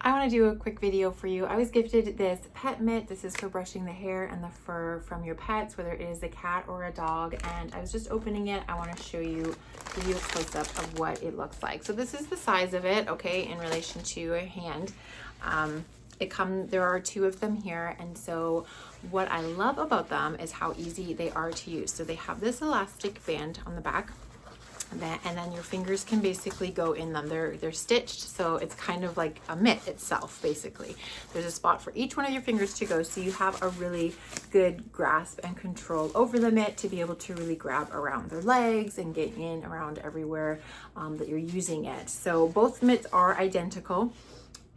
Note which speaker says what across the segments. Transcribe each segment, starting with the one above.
Speaker 1: I want to do a quick video for you. I was gifted this pet mitt. This is for brushing the hair and the fur from your pets, whether it is a cat or a dog. And I was just opening it. I want to show you, give you a close-up of what it looks like. So this is the size of it, okay, in relation to a hand. There are two of them here, and so what I love about them is how easy they are to use. So they have this elastic band on the back, and then your fingers can basically go in them. They're stitched, so it's kind of like a mitt itself, basically. There's a spot for each one of your fingers to go, so you have a really good grasp and control over the mitt to be able to really grab around their legs and get in around everywhere that you're using it. So both mitts are identical,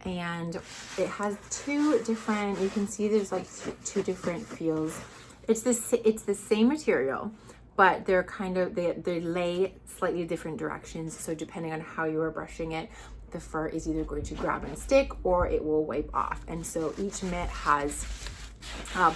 Speaker 1: and it has two different, you can see there's like two different feels. It's the same material, but they're kind of, they lay slightly different directions. So depending on how you are brushing it, the fur is either going to grab and stick or it will wipe off. And so each mitt has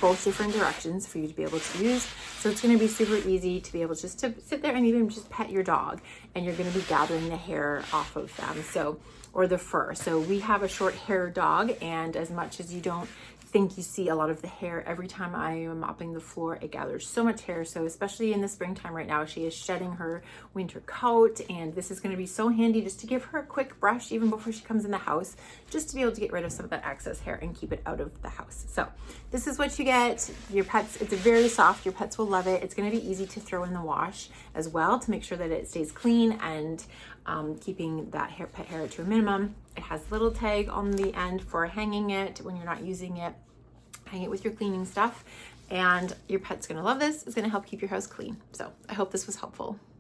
Speaker 1: both different directions for you to be able to use. So it's going to be super easy to be able just to sit there and even just pet your dog, and you're going to be gathering the hair off of them, so, or the fur. So we have a short hair dog, and as much as you don't think you see a lot of the hair, every time I am mopping the floor, it gathers so much hair. So especially in the springtime right now, she is shedding her winter coat, and this is going to be so handy just to give her a quick brush even before she comes in the house, just to be able to get rid of some of that excess hair and keep it out of the house. So this is what you get. Your pets, it's very soft. Your pets will love it. It's going to be easy to throw in the wash as well to make sure that it stays clean and keeping that pet hair to a minimum. It has a little tag on the end for hanging it when you're not using it. Hang it with your cleaning stuff, and your pet's gonna love this. It's gonna help keep your house clean. So I hope this was helpful.